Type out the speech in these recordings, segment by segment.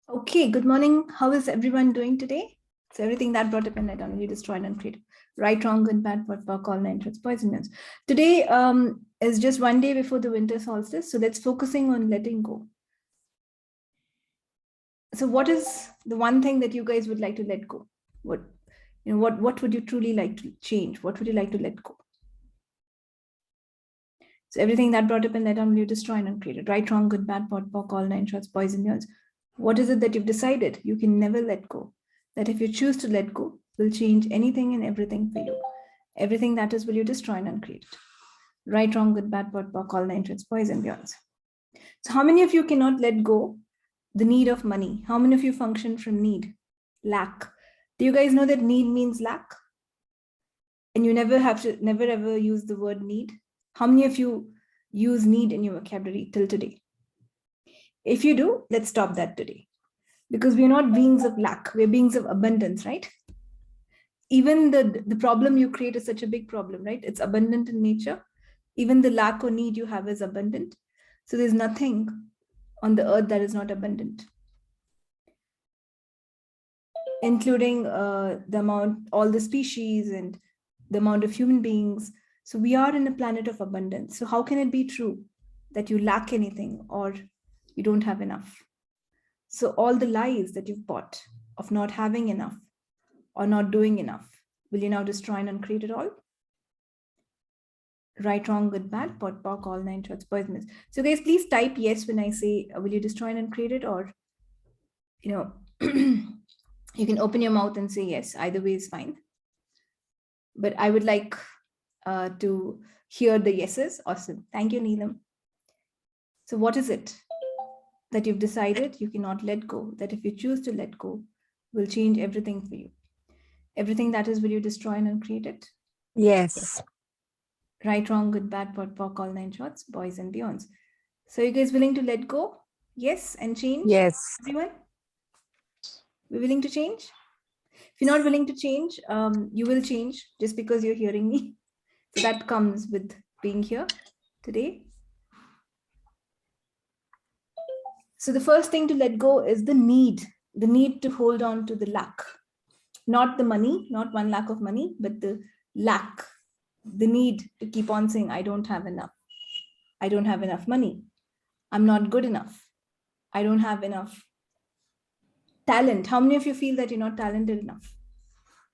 Okay, good morning. How is everyone doing today? So everything that brought up in it, only destroyed and created. Right, wrong, good, bad, what, all nine truths, poisonous. Today is just one day before the winter solstice. So let's focusing on letting go. So what is the one thing that you guys would like to let go? What would you truly like to change? What would you like to let go? So everything that brought up in that only destroyed and created. Right, wrong, good, bad, what, all nine truths, poisonous. What is it that you've decided you can never let go? That if you choose to let go, will change anything and everything for you. Everything that is will you destroy and uncreate it. Right, wrong, good, bad, pot, all nine truths, poison, beyond. So how many of you cannot let go the need of money? How many of you function from need? Lack. Do you guys know that need means lack? And you never ever use the word need? How many of you use need in your vocabulary till today? If you do, let's stop that today. Because we're not beings of lack, we're beings of abundance, right? Even the problem you create is such a big problem, right? It's abundant in nature. Even the lack or need you have is abundant. So there's nothing on the earth that is not abundant, including the amount, all the species and the amount of human beings. So we are in a planet of abundance. So how can it be true that you lack anything or you don't have enough? So all the lies that you've bought of not having enough or not doing enough, will you now destroy and uncreate it all? Right, wrong, good, bad, pot, pock, all nine truths, poisonous. So guys, please type yes when I say, will you destroy and uncreate it? Or, you can open your mouth and say yes. Either way is fine. But I would like to hear the yeses. Awesome. Thank you, Neelam. So what is it that you've decided you cannot let go? That if you choose to let go, will change everything for you. Everything that is, will you destroy and uncreate it? Yes. Right, wrong, good, bad, pot, pock, all nine shots, boys and beyonds. So you guys willing to let go? Yes, and change? Yes. Everyone? We're willing to change? If you're not willing to change, you will change just because you're hearing me. So that comes with being here today. So the first thing to let go is the need to hold on to the lack. Not the money, not 1 lakh of money, but the lack, the need to keep on saying, I don't have enough. I don't have enough money. I'm not good enough. I don't have enough talent. How many of you feel that you're not talented enough?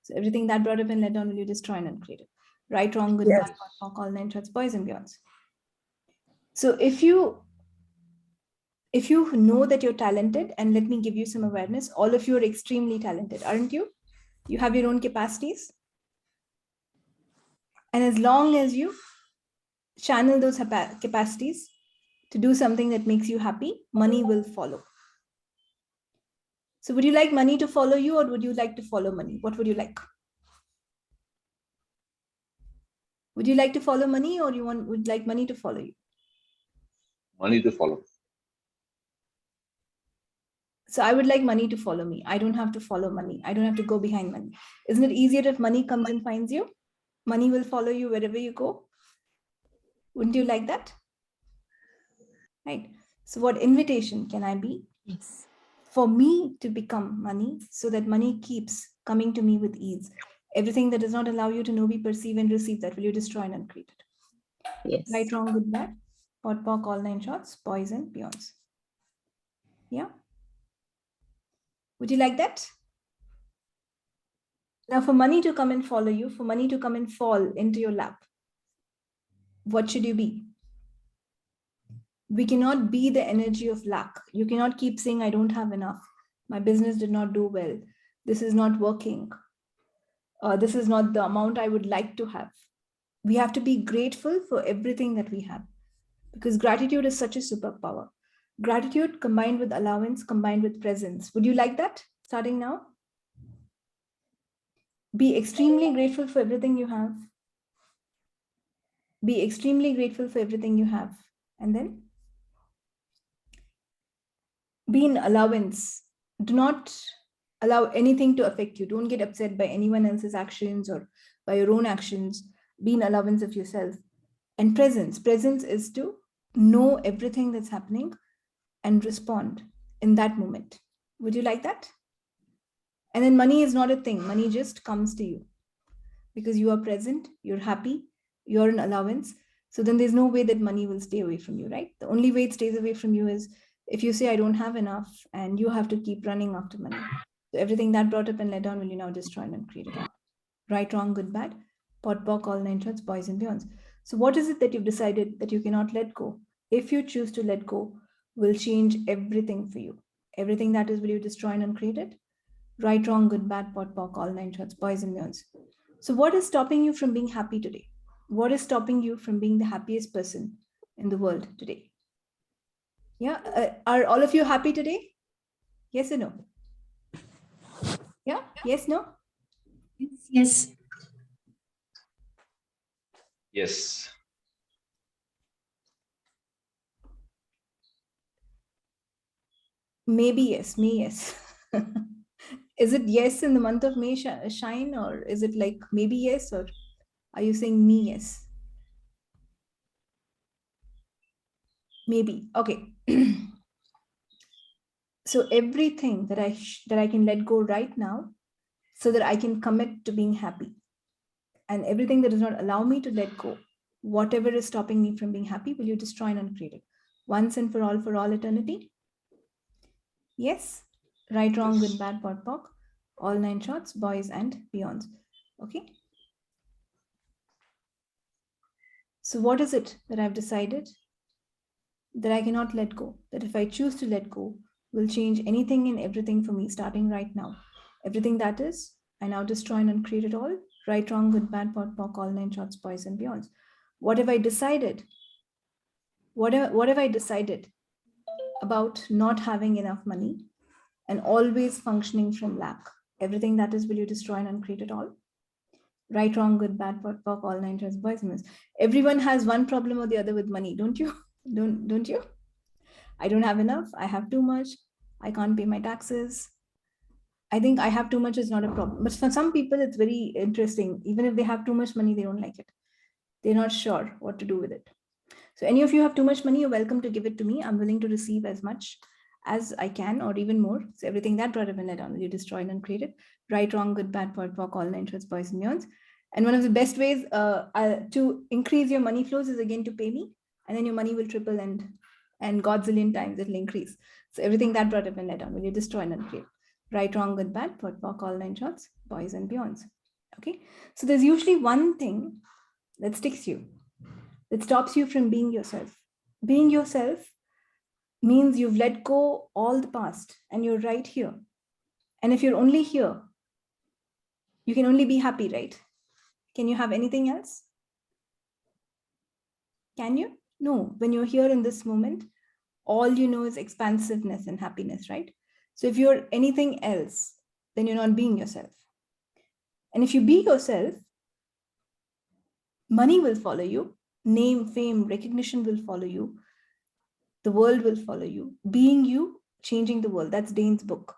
So everything that brought up and let down, will you destroy and uncreate it? Right, wrong, good, bad, all nine shots, boys and beyonds. So if you know that you're talented, and let me give you some awareness, all of you are extremely talented, aren't you? You have your own capacities. And as long as you channel those capacities to do something that makes you happy, money will follow. So would you like money to follow you, or would you like to follow money? What would you like? Would you like to follow money, or would like money to follow you? Money to follow. So I would like money to follow me. I don't have to follow money. I don't have to go behind money. Isn't it easier if money comes and finds you? Money will follow you wherever you go. Wouldn't you like that? Right. So what invitation can I be? Yes. For me to become money, so that money keeps coming to me with ease. Everything that does not allow you to know, be, perceive, and receive, that will you destroy and uncreate it. Yes. Right, wrong, good, bad, pot, pock, all nine shots, poison, beyonds. Yeah. Would you like that? Now, for money to come and follow you, for money to come and fall into your lap, what should you be? We cannot be the energy of lack. You cannot keep saying, I don't have enough. My business did not do well. This is not working. This is not the amount I would like to have. We have to be grateful for everything that we have, because gratitude is such a superpower. Gratitude combined with allowance, combined with presence. Would you like that starting now? Be extremely grateful for everything you have. Be extremely grateful for everything you have. And then be in allowance. Do not allow anything to affect you. Don't get upset by anyone else's actions or by your own actions. Be in allowance of yourself. And presence. Presence is to know everything that's happening and respond in that moment. Would you like that? And then money is not a thing. Money just comes to you because you are present, you're happy, you're an allowance. So then there's no way that money will stay away from you, right? The only way it stays away from you is if you say, I don't have enough, and you have to keep running after money. So everything that brought up and let down will you now destroy and create it all. Right, wrong, good, bad, pot, pock, all nine shorts, boys and beyonds. So what is it that you've decided that you cannot let go? If you choose to let go, will change everything for you. Everything that is, will you destroy and uncreate it? Right, wrong, good, bad, pot, pock, all nine shorts, boys and beyonds. So what is stopping you from being happy today? What is stopping you from being the happiest person in the world today? Yeah, are all of you happy today? Yes or no? Yeah, yes, no? Yes. Yes. Maybe yes, me yes. Is it yes in the month of May shine, or is it like maybe yes, or are you saying me yes? Maybe. Okay. So everything that I can let go right now, so that I can commit to being happy, and everything that does not allow me to let go, whatever is stopping me from being happy, will you destroy and uncreate it once and for all eternity? Yes. Right, wrong, Yes. good, bad, pot, pock, all nine shorts, boys and beyonds. Okay. So what is it that I've decided that I cannot let go? That if I choose to let go, will change anything and everything for me starting right now. Everything that is, I now destroy and uncreate it all. Right, wrong, good, bad, pot, pock, all nine shorts, boys and beyonds. What have I decided? What have I decided about not having enough money and always functioning from lack? Everything that is, will you destroy and uncreate it all? Right, wrong, good, bad, pot, pock, all nine shorts, boys and beyonds. Everyone has one problem or the other with money, don't you? Don't you? I don't have enough. I have too much. I can't pay my taxes. I think I have too much is not a problem. But for some people, it's very interesting. Even if they have too much money, they don't like it. They're not sure what to do with it. So any of you have too much money, you're welcome to give it to me. I'm willing to receive as much as I can or even more. So everything that brought up and let down, will you destroy and uncreate it? Right, wrong, good, bad, pot, pock, all nine shorts, boys and beyonds. And one of the best ways to increase your money flows is again to pay me. And then your money will triple and godzillion times it'll increase. So everything that brought up and let down, will you destroy and uncreate? Right, wrong, good, bad, pot, pock, all nine shorts, boys and beyonds. Okay. So there's usually one thing that sticks you, that stops you from being yourself. Being yourself means you've let go all the past and you're right here. And if you're only here, you can only be happy, right? Can you have anything else? Can you? No. When you're here in this moment, all you know is expansiveness and happiness, right? So if you're anything else, then you're not being yourself. And if you be yourself, money will follow you, name, fame, recognition will follow you, the world will follow you. Being you, changing the world. That's Dane's book.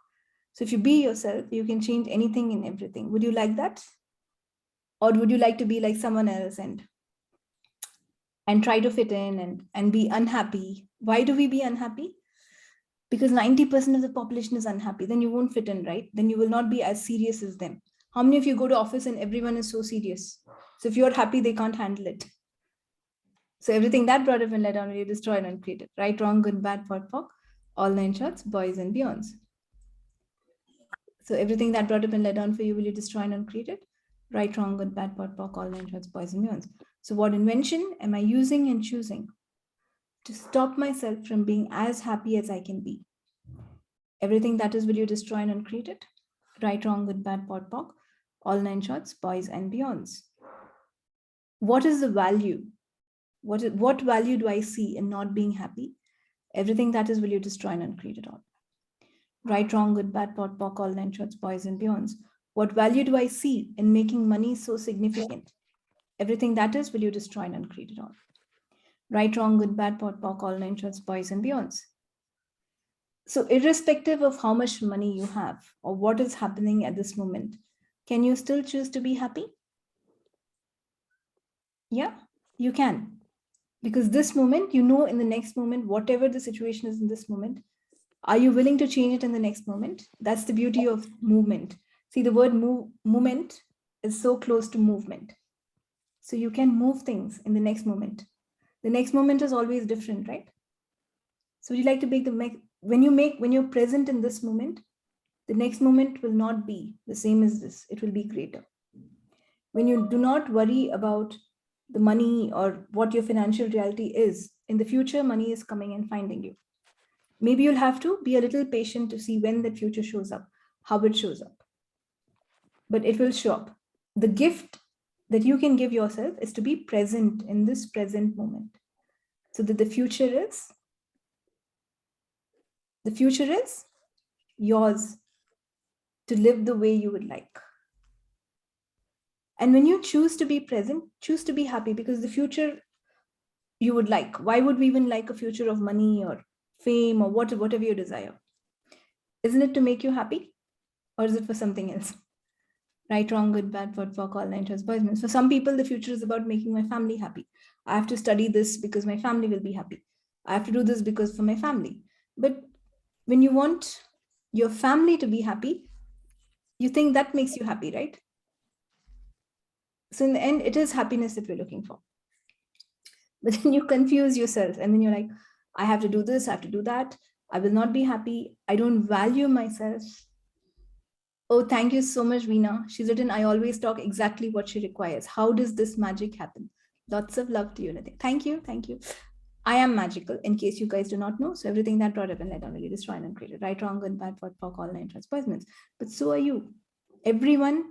So if you be yourself, you can change anything and everything. Would you like that? Or would you like to be like someone else and try to fit in and be unhappy? Why do we be unhappy? Because 90% of the population is unhappy. Then you won't fit in, right? Then you will not be as serious as them. How many of you go to office and everyone is so serious? So if you're happy, they can't handle it. So everything that brought up and let down, you destroy and uncreate it. Right, wrong, good, bad, pot, pock, all nine shorts, boys and beyonds. So everything that brought up and let down for you, will you destroy and uncreate it? Right, wrong, good, bad, pot, pock, all nine shorts, boys and beyonds. So what invention am I using and choosing to stop myself from being as happy as I can be? Everything that is, will you destroy and uncreate it? Right, wrong, good, bad, pot, pock, all nine shorts, boys and beyonds. What is the value? What value do I see in not being happy? Everything that is, will you destroy and uncreate it all? Right, wrong, good, bad, pot, pock, all nine shorts, boys and beyonds. What value do I see in making money so significant? Everything that is, will you destroy and uncreate it all? Right, wrong, good, bad, pot, pock, all nine shorts, boys and beyonds. So irrespective of how much money you have or what is happening at this moment, can you still choose to be happy? Yeah, you can. Because this moment, you know, in the next moment, whatever the situation is in this moment, Are you willing to change it in the next moment? That's the beauty of movement. See, the word movement is so close to movement. So you can move things in the next moment. The next moment is always different, right? So would you like to make when you're present in this moment, the next moment will not be the same as this. It will be greater. When you do not worry about the money or what your financial reality is, in the future, money is coming and finding you. Maybe you'll have to be a little patient to see when that future shows up, how it shows up. But it will show up. The gift that you can give yourself is to be present in this present moment. So that the future is yours to live the way you would like. And when you choose to be present, choose to be happy, because the future you would like. Why would we even like a future of money or fame or whatever you desire? Isn't it to make you happy? Or is it for something else? Right, wrong, good, bad, what, fuck, all nine, boys. For some people, the future is about making my family happy. I have to study this because my family will be happy. I have to do this because for my family. But when you want your family to be happy, you think that makes you happy, right? So in the end, it is happiness that we're looking for. But then you confuse yourself and then you're like, I have to do this, I have to do that. I will not be happy. I don't value myself. Oh, thank you so much, Veena. She's written, I always talk exactly what she requires. How does this magic happen? Lots of love to you, Nithya. Thank you, thank you. I am magical, in case you guys do not know. So everything that brought up and let down really destroy and create. Right, wrong, good, bad, what, fuck, all nine transposments. But so are you. Everyone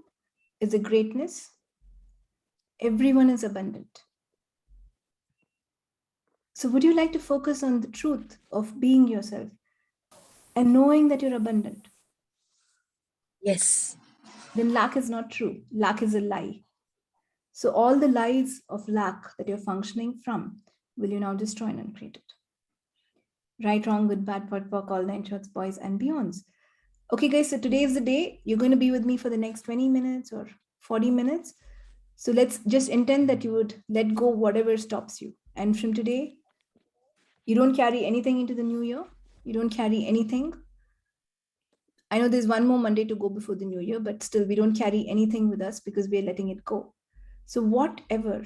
is a greatness. Everyone is abundant. So would you like to focus on the truth of being yourself and knowing that you're abundant? Yes. Then lack is not true. Lack is a lie. So all the lies of lack that you're functioning from, will you now destroy and uncreate it? Right, wrong, good, bad, what, fuck, all nine shorts, boys and beyonds. Okay, guys, so today is the day. You're going to be with me for the next 20 minutes or 40 minutes. So let's just intend that you would let go whatever stops you. And from today, you don't carry anything into the new year. You don't carry anything. I know there's one more Monday to go before the new year, but still we don't carry anything with us because we're letting it go. So whatever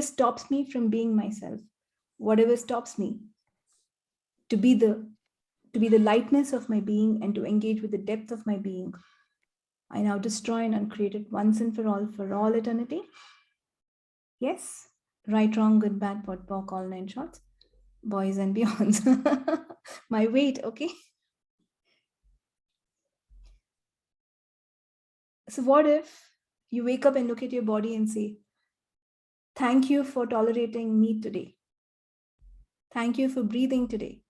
stops me from being myself, whatever stops me to be the lightness of my being and to engage with the depth of my being, I now destroy and uncreate it once and for all eternity. Yes, right, wrong, good, bad, pot, pock, all nine shots, boys and beyonds. My weight, okay. So what if you wake up and look at your body and say, thank you for tolerating me today. Thank you for breathing today.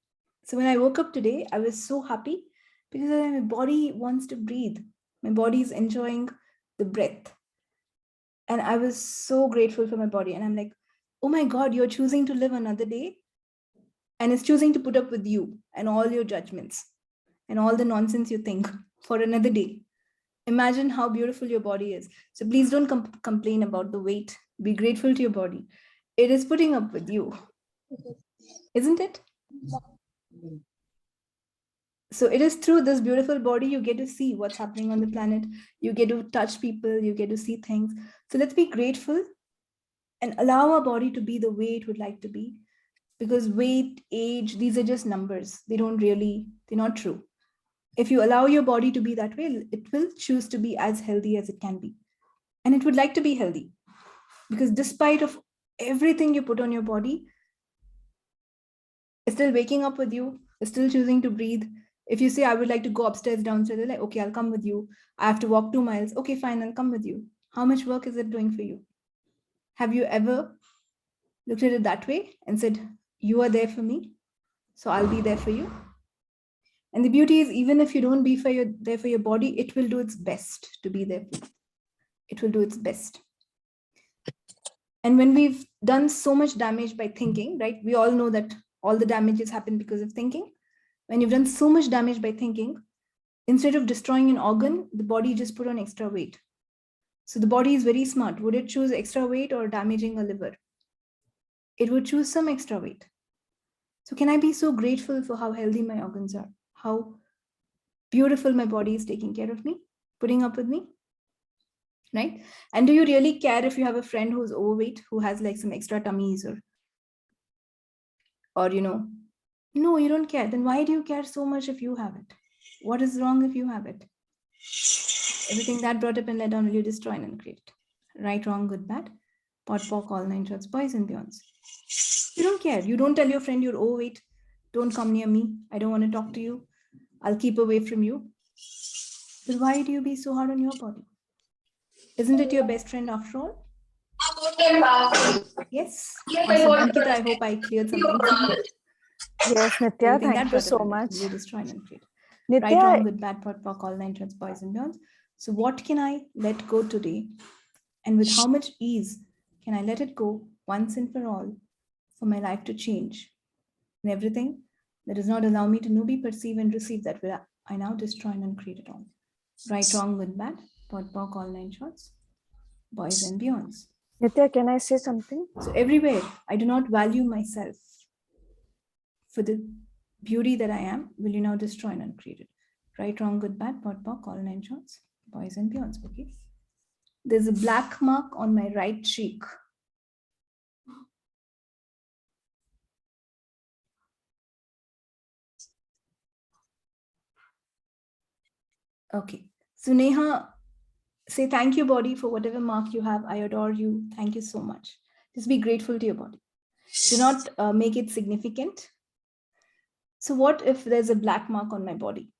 So when I woke up today, I was so happy because my body wants to breathe. My body is enjoying the breath. And I was so grateful for my body. And I'm like, oh my God, you're choosing to live another day. And it's choosing to put up with you and all your judgments and all the nonsense you think for another day. Imagine how beautiful your body is. So please don't complain about the weight. Be grateful to your body. It is putting up with you, isn't it? So it is through this beautiful body you get to see what's happening on the planet. You get to touch people. You get to see things. So let's be grateful and allow our body to be the way it would like to be. Because weight, age, these are just numbers. They're not true. If you allow your body to be that way, it will choose to be as healthy as it can be. And it would like to be healthy. Because despite of everything you put on your body, it's still waking up with you, it's still choosing to breathe. If you say, I would like to go upstairs, downstairs, they're like, okay, I'll come with you. I have to walk 2 miles. Okay, fine, I'll come with you. How much work is it doing for you? Have you ever looked at it that way and said, you are there for me, so I'll be there for you? And the beauty is, even if you don't be there for your body, it will do its best to be there for you. It will do its best. And when we've done so much damage by thinking, right? We all know that all the damages happen because of thinking. When you've done so much damage by thinking, instead of destroying an organ, the body just put on extra weight. So the body is very smart. Would it choose extra weight or damaging a liver? It would choose some extra weight. So can I be so grateful for how healthy my organs are, how beautiful my body is taking care of me, putting up with me, right? And do you really care if you have a friend who's overweight, who has like some extra tummies or no, you don't care. Then why do you care so much if you have it? What is wrong if you have it? Everything that brought up and led down, will you destroy and uncreate it? Right, wrong, good, bad, pot, pock, all nine shorts, boys and beyonds. You don't care. You don't tell your friend you're overweight. Don't come near me. I don't want to talk to you. I'll keep away from you. But why do you be so hard on your body? Isn't it your best friend after all? Yes. Awesome. Ankita, I hope I cleared something for you. Yes, Nithya, Everything thank that you brought up so and led down, much. will you destroy and uncreate it? Right, Nithya, wrong, good, bad, pot, pock, all nine shorts, boys and beyonds. So what can I let go today? And with how much ease can I let it go once and for all for my life to change? And everything that does not allow me to know, be, perceive, and receive, that will I now destroy and uncreate it all. Right, wrong, good, bad, pot, pock, all nine shorts, boys and beyonds. Nithya, can I say something? So everywhere I do not value myself for the beauty that I am, will you now destroy and uncreate it? Right, wrong, good, bad, pot, pock, all nine shorts, boys and beyonds. Okay. There's a black mark on my right cheek. Okay. So Neha, say thank you, body, for whatever mark you have. I adore you. Thank you so much. Just be grateful to your body. Do not make it significant. So what if there's a black mark on my body?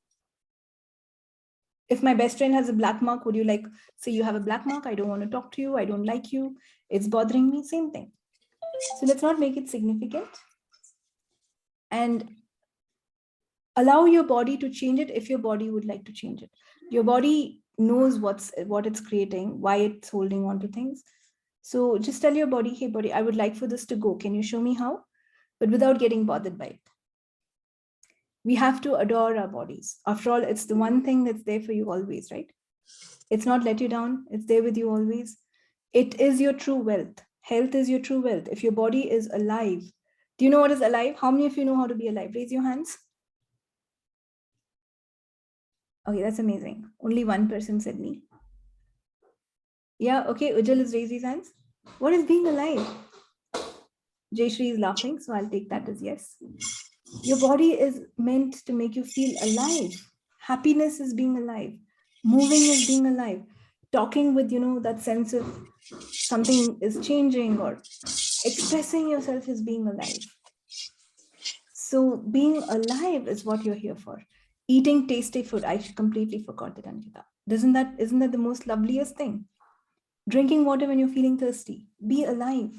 If my best friend has a black mark, would you like, say you have a black mark, I don't want to talk to you, I don't like you, it's bothering me, same thing. So let's not make it significant and allow your body to change it if your body would like to change it. Your body knows what it's creating, why it's holding on to things. So just tell your body, hey body, I would like for this to go. Can you show me how? But without getting bothered by it. We have to adore our bodies. After all, it's the one thing that's there for you always, right? It's not let you down. It's there with you always. It is your true wealth. Health is your true wealth. If your body is alive, do you know what is alive? How many of you know how to be alive? Raise your hands. Okay, that's amazing. Only one person said me. Yeah, okay, Ujjal is raised his hands. What is being alive? Jayshri is laughing, so I'll take that as yes. Your body is meant to make you feel alive. Happiness is being alive. Moving is being alive. Talking with, that sense of something is changing, or expressing yourself is being alive. So being alive is what you're here for. Eating tasty food. I completely forgot that, Ankita. Isn't that the most loveliest thing? Drinking water when you're feeling thirsty. Be alive.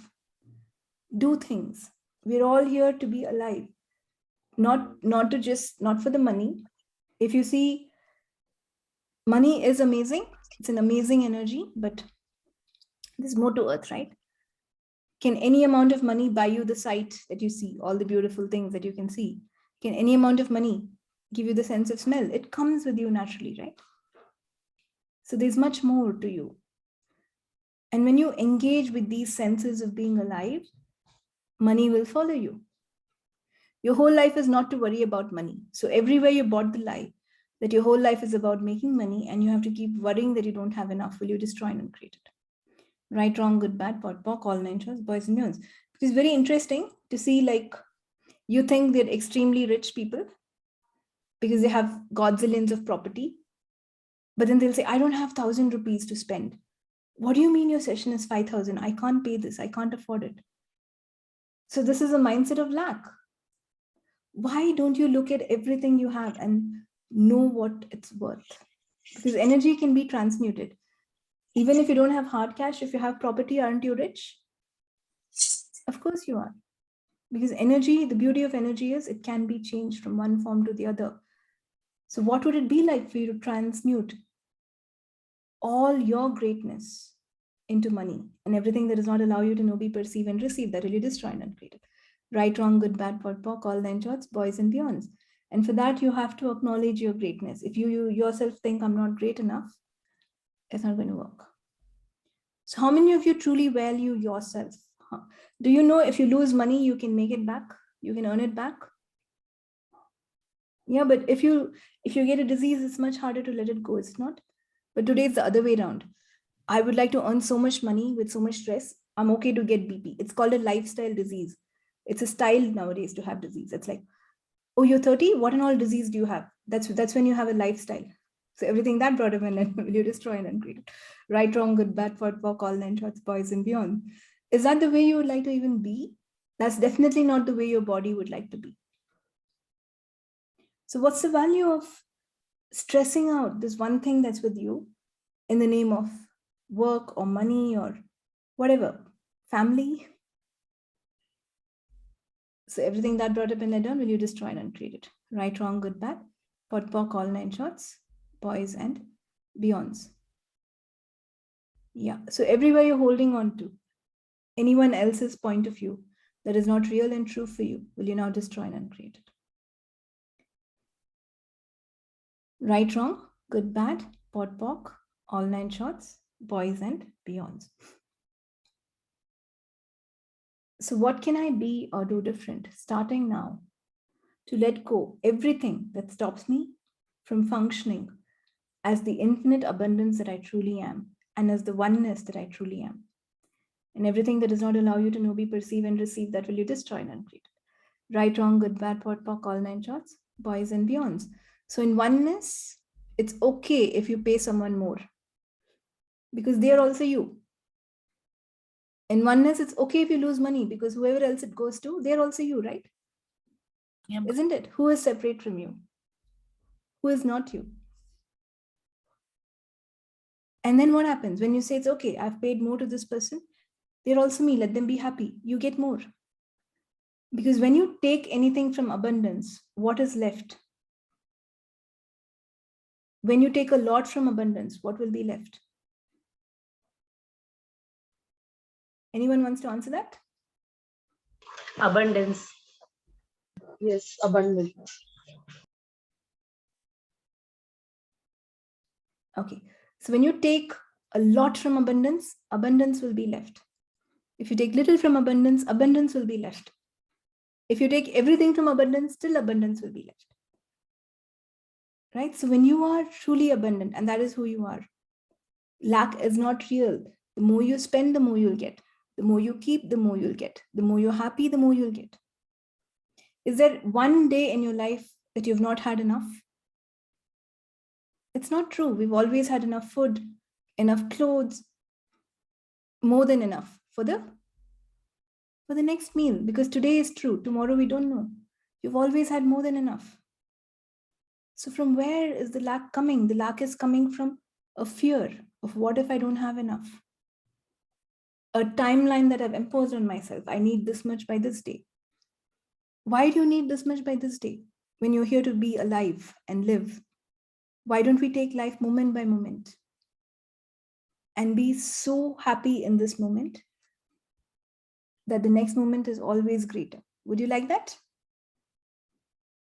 Do things. We're all here to be alive. Not for the money. If you see, money is amazing. It's an amazing energy, but there's more to earth, right? Can any amount of money buy you the sight that you see, all the beautiful things that you can see? Can any amount of money give you the sense of smell? It comes with you naturally, right? So there's much more to you. And when you engage with these senses of being alive, money will follow you. Your whole life is not to worry about money. So everywhere you bought the lie that your whole life is about making money and you have to keep worrying that you don't have enough, will you destroy and uncreate it? Right, wrong, good, bad, pot, pock, all nine shorts, boys and girls. It's very interesting to see, like, you think they're extremely rich people because they have godzillions of property. But then they'll say, I don't have 1,000 rupees to spend. What do you mean your session is 5,000? I can't pay this. I can't afford it. So this is a mindset of lack. Why don't you look at everything you have and know what it's worth? Because energy can be transmuted. Even if you don't have hard cash, if you have property, aren't you rich? Of course you are. Because energy, the beauty of energy is it can be changed from one form to the other. So what would it be like for you to transmute all your greatness into money and everything that does not allow you to know, be, perceive, and receive, that will you destroy and uncreate it? Right, wrong, good, bad, pot, pock, all nine shorts, boys and beyonds. And for that, you have to acknowledge your greatness. If you yourself think I'm not great enough, it's not going to work. So how many of you truly value yourself? Do you know if you lose money, you can make it back? You can earn it back. Yeah, but if you get a disease, it's much harder to let it go, it's not? But today it's the other way around. I would like to earn so much money with so much stress. I'm okay to get BP. It's called a lifestyle disease. It's a style nowadays to have disease. It's like, oh, you're 30? What and all disease do you have? That's when you have a lifestyle. So everything that brought up and will you destroy and uncreate? Right, wrong, good, bad, POD, all 9 shots, boys and beyond. Is that the way you would like to even be? That's definitely not the way your body would like to be. So what's the value of stressing out this one thing that's with you in the name of work or money or whatever, family? So everything that brought up and led down, will you destroy and uncreate it? Right, wrong, good, bad, POD, all 9 shots, boys and beyonds. Yeah, so everywhere you're holding on to anyone else's point of view that is not real and true for you, will you now destroy and uncreate it? Right, wrong, good, bad, POD, all 9 shots, boys and beyonds. So what can I be or do different starting now to let go everything that stops me from functioning as the infinite abundance that I truly am and as the oneness that I truly am? And everything that does not allow you to know, be, perceive, and receive, that will you destroy and uncreate. Right, wrong, good, bad, POD, all 9 shots, boys and beyonds. So in oneness, it's okay if you pay someone more because they are also you. In oneness, it's okay if you lose money because whoever else it goes to, they're also you, right? Yeah. Isn't it? Who is separate from you? Who is not you? And then what happens when you say, it's okay, I've paid more to this person, they're also me, let them be happy. You get more. Because when you take anything from abundance, what is left? When you take a lot from abundance, what will be left? Anyone wants to answer that? Abundance. Yes, abundance. Okay. So when you take a lot from abundance, abundance will be left. If you take little from abundance, abundance will be left. If you take everything from abundance, still abundance will be left. Right? So when you are truly abundant, and that is who you are, lack is not real. The more you spend, the more you'll get. The more you keep, the more you'll get. The more you're happy, the more you'll get. Is there one day in your life that you've not had enough? It's not true. We've always had enough food, enough clothes, more than enough for the next meal, because today is true, tomorrow we don't know. You've always had more than enough. So from where is the lack coming? The lack is coming from a fear of what if I don't have enough? A timeline that I've imposed on myself. I need this much by this day. Why do you need this much by this day when you're here to be alive and live? Why don't we take life moment by moment and be so happy in this moment that the next moment is always greater? Would you like that?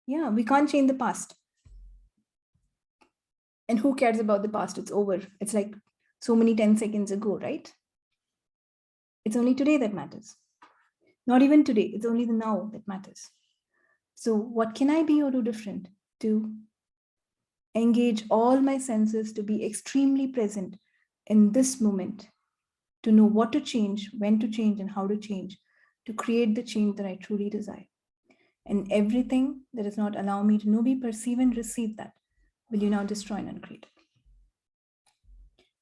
Yeah, we can't change the past. And who cares about the past? It's over. It's like so many 10 seconds ago, right? It's only today that matters. Not even today, it's only the now that matters. So what can I be or do different to engage all my senses to be extremely present in this moment, to know what to change, when to change, and how to change, to create the change that I truly desire? And everything that does not allow me to know, be, perceive, and receive that, will you now destroy and uncreate?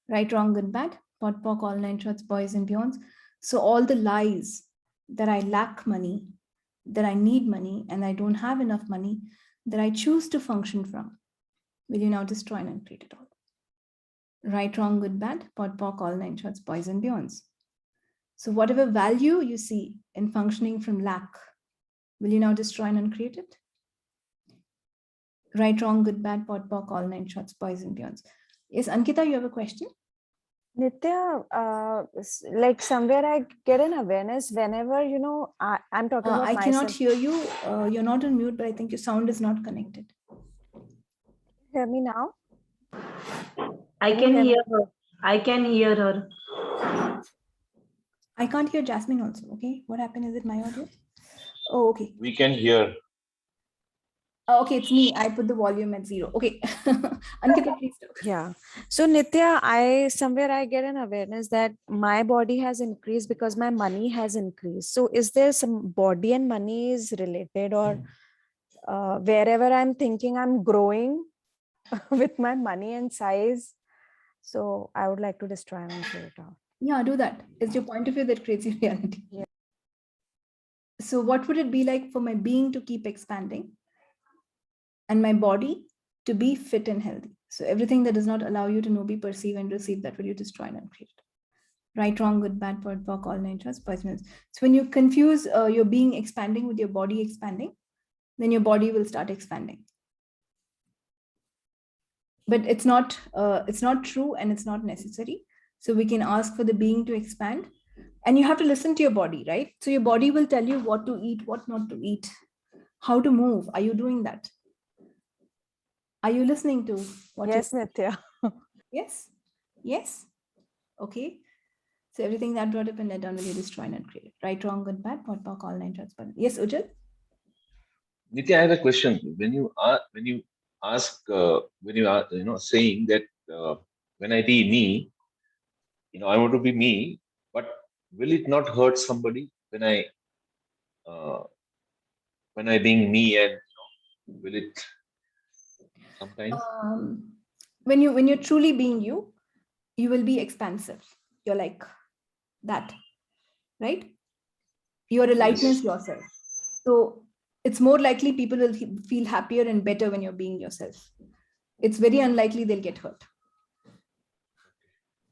Right, wrong, good, bad, POD, all 9 shots, boys and beyonds. So all the lies that I lack money, that I need money, and I don't have enough money, that I choose to function from, will you now destroy and uncreate it all? Right, wrong, good, bad, POD, all 9 shots, boys and beyonds. So whatever value you see in functioning from lack, will you now destroy and uncreate it? Right, wrong, good, bad, POD, all 9 shots, boys and beyonds. Yes, Ankita, you have a question? Nithya, like somewhere I get an awareness whenever, I'm talking about I myself. cannot hear you. You're not on mute, but I think your sound is not connected. Hear me now? I you can hear me? hear her. I can hear her. I can't hear Jasmine also. Okay, what happened? Is it my audio? Oh, okay. We can hear. Oh, okay, it's me. I put the volume at 0. Okay. Ankita, please talk. Yeah. So Nithya, I get an awareness that my body has increased because my money has increased. So is there some body and money is related, or wherever I'm thinking I'm growing with my money and size? So I would like to destroy and clear it out. Yeah, do that. It's your point of view that creates your reality. Yeah. So what would it be like for my being to keep expanding and my body to be fit and healthy? So everything that does not allow you to know, be, perceive, and receive, that will you destroy and uncreate. Right, wrong, good, bad, POD, POC, all natures, poisonous. So when you confuse your being expanding with your body expanding, then your body will start expanding. But it's not true and it's not necessary. So we can ask for the being to expand, and you have to listen to your body, right? So your body will tell you what to eat, what not to eat, how to move. Are you doing that? Are you listening to what? Yes, Nithya. Yes. Yes. Okay. So everything that brought up and let down will you destroy and create. Right, wrong, good, bad, POD, POC, all nine transparent. Yes, Ujjwal? Nithya, I have a question. When you ask, saying that when I be me, I want to be me, but will it not hurt somebody when I being me, and will it sometimes? When you're truly being you, you will be expansive. You're like that, right? You're a lightness yourself. So it's more likely people will feel happier and better when you're being yourself. It's very unlikely they'll get hurt.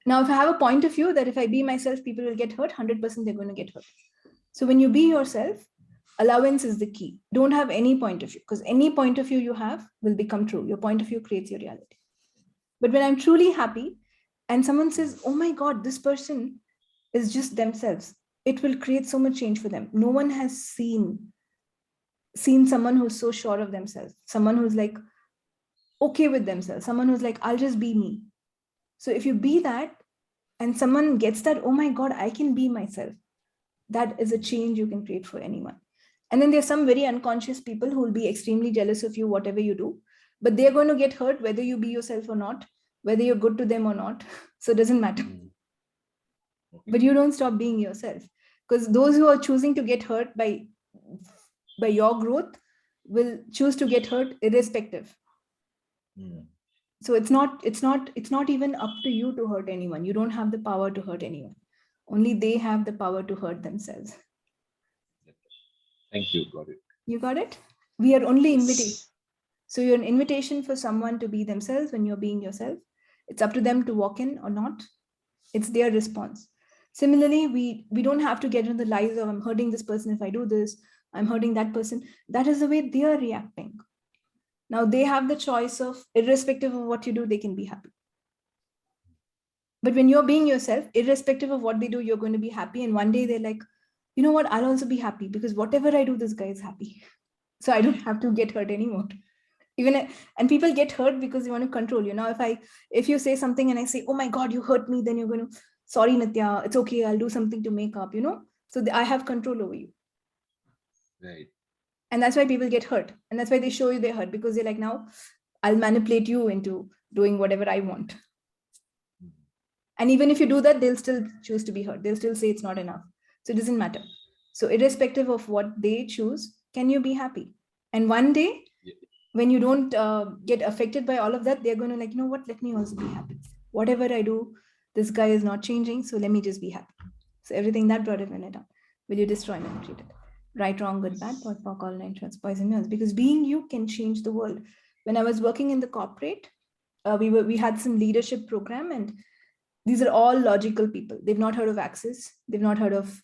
Now, if I have a point of view that if I be myself, people will get hurt, 100% they're going to get hurt. So when you be yourself, allowance is the key. Don't have any point of view, because any point of view you have will become true. Your point of view creates your reality. But when I'm truly happy and someone says, oh my God, this person is just themselves, it will create so much change for them. No one has seen someone who's so sure of themselves, someone who's like okay with themselves, someone who's like, I'll just be me. So if you be that and someone gets that, oh my God, I can be myself, that is a change you can create for anyone. And then there's some very unconscious people who will be extremely jealous of you, whatever you do, but they're going to get hurt whether you be yourself or not, whether you're good to them or not. So it doesn't matter. Okay. But you don't stop being yourself, because those who are choosing to get hurt by your growth will choose to get hurt irrespective. So it's not even up to you to hurt anyone. You don't have the power to hurt anyone. Only they have the power to hurt themselves. Thank you. Got it. You got it? We are only invitation. So you're an invitation for someone to be themselves when you're being yourself. It's up to them to walk in or not. It's their response. Similarly, we don't have to get into the lies of I'm hurting this person if I do this, I'm hurting that person. That is the way they are reacting. Now they have the choice of, irrespective of what you do, they can be happy. But when you're being yourself, irrespective of what they do, you're going to be happy. And one day they're like, you know what, I'll also be happy because whatever I do, this guy is happy. So I don't have to get hurt anymore. And people get hurt because they want to control you. Now, if you say something and I say, oh my God, you hurt me, then you're going to, sorry, Nithya, it's okay, I'll do something to make up, So I have control over you. Right. And that's why people get hurt. And that's why they show you they're hurt, because they're like, now I'll manipulate you into doing whatever I want. And even if you do that, they'll still choose to be hurt. They'll still say it's not enough. So it doesn't matter. So irrespective of what they choose, can you be happy? And one day, when you don't get affected by all of that, they're going to like, you know what, let me also be happy. Whatever I do, this guy is not changing, so let me just be happy. So everything that brought it when it down, will you destroy and treat it? Right, wrong, good, bad, POD, POC, all nine shorts, boys and girls. Because being you can change the world. When I was working in the corporate, we had some leadership program, and these are all logical people. They've not heard of Access. They've not heard of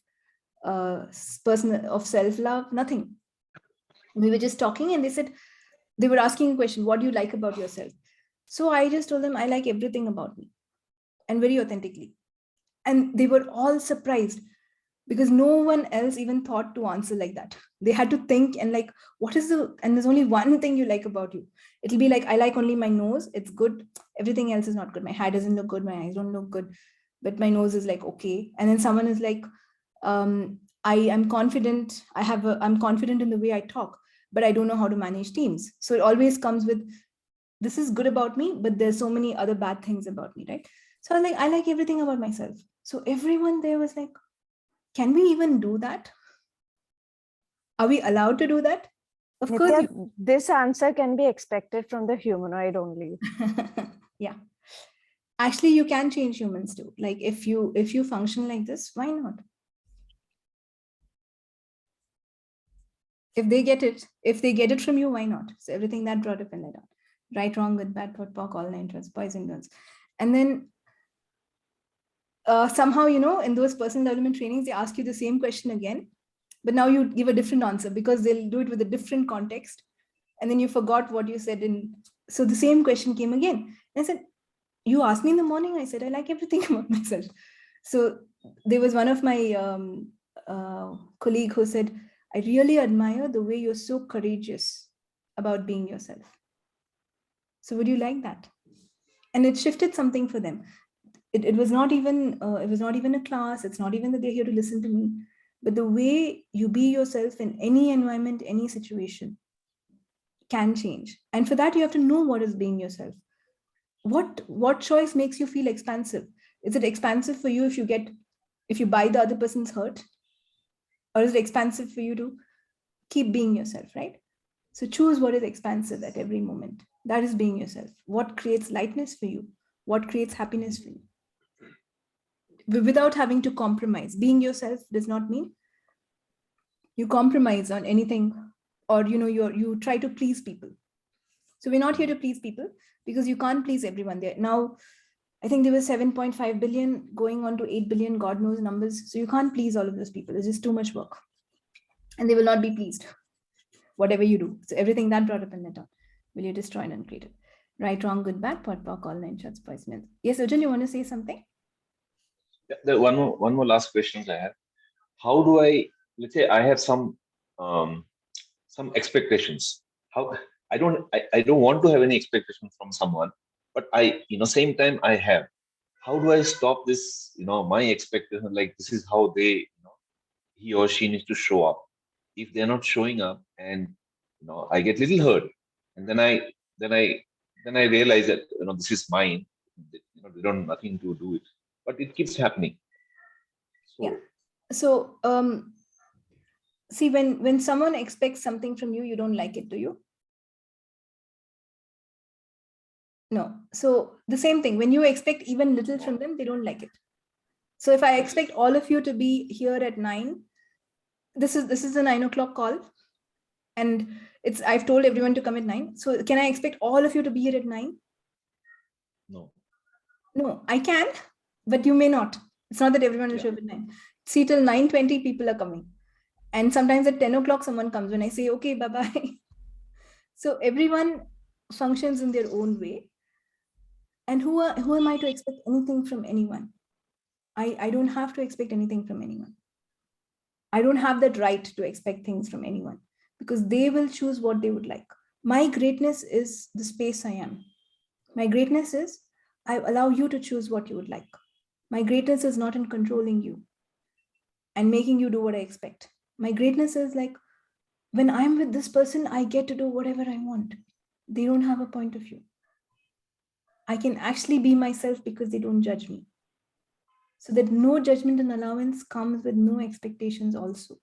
person of self-love, nothing. We were just talking, and they were asking a question, what do you like about yourself? So I just told them, I like everything about me, and very authentically. And they were all surprised because no one else even thought to answer like that. They had to think and like, and there's only one thing you like about you. It'll be like, I like only my nose. It's good. Everything else is not good. My hair doesn't look good. My eyes don't look good, but my nose is like, okay. And then someone is like, I'm confident. I'm confident in the way I talk, but I don't know how to manage teams. So it always comes with, this is good about me, but there's so many other bad things about me, right? So I like everything about myself. So everyone there was like, can we even do that? Are we allowed to do that? Of course. Nithya, this answer can be expected from the humanoid only. Yeah. Actually, you can change humans too. Like if you function like this, why not? If they get it from you, why not? So everything that brought up in that, right, wrong, good, bad, pot, pock, all nine trust, boys and girls. And then somehow, in those personal development trainings, they ask you the same question again, but now you give a different answer because they'll do it with a different context. And then you forgot what you said. So the same question came again. And I said, you asked me in the morning. I said, I like everything about myself. So there was one of my colleague who said, I really admire the way you're so courageous about being yourself. So would you like that? And it shifted something for them. It was not even a class. It's not even that they're here to listen to me, but the way you be yourself in any environment, any situation can change. And for that, you have to know what is being yourself. What choice makes you feel expansive? Is it expansive for you if you buy the other person's hurt? Or is it expansive for you to keep being yourself, right? So choose what is expansive at every moment. That is being yourself. What creates lightness for you? What creates happiness for you? Without having to compromise. Being yourself does not mean you compromise on anything, or you try to please people. So we're not here to please people, because you can't please everyone there. Now, I think there was 7.5 billion going on to 8 billion, God knows numbers. So you can't please all of those people. It's just too much work. And they will not be pleased, whatever you do. So everything that brought up in that, will you destroy and uncreate it? Right, wrong, good, bad, pot, pock, all nine shots, boys, men. Yes, Arjun, you want to say something? Yeah, one more last question I have. How do let's say I have some expectations. How I don't want to have any expectation from someone, but same time I have. How do I stop this? My expectation, like this is how he or she needs to show up. If they're not showing up, and I get little hurt, and then I realize that this is mine. They don't nothing to do it, but it keeps happening. So, yeah. So see, when someone expects something from you, you don't like it, do you? No. So the same thing, when you expect even little from them, they don't like it. So if I expect all of you to be here at 9, this is a 9 o'clock call, and I've told everyone to come at 9. So can I expect all of you to be here at 9? No, I can, but you may not. It's not that everyone will show up at 9. See, till 9:20 people are coming. And sometimes at 10 o'clock, someone comes when I say, okay, bye-bye. So everyone functions in their own way. And who am I to expect anything from anyone? I don't have to expect anything from anyone. I don't have that right to expect things from anyone, because they will choose what they would like. My greatness is the space I am. My greatness is I allow you to choose what you would like. My greatness is not in controlling you and making you do what I expect. My greatness is like, when I'm with this person, I get to do whatever I want. They don't have a point of view. I can actually be myself because they don't judge me. So that no judgment and allowance comes with no expectations also.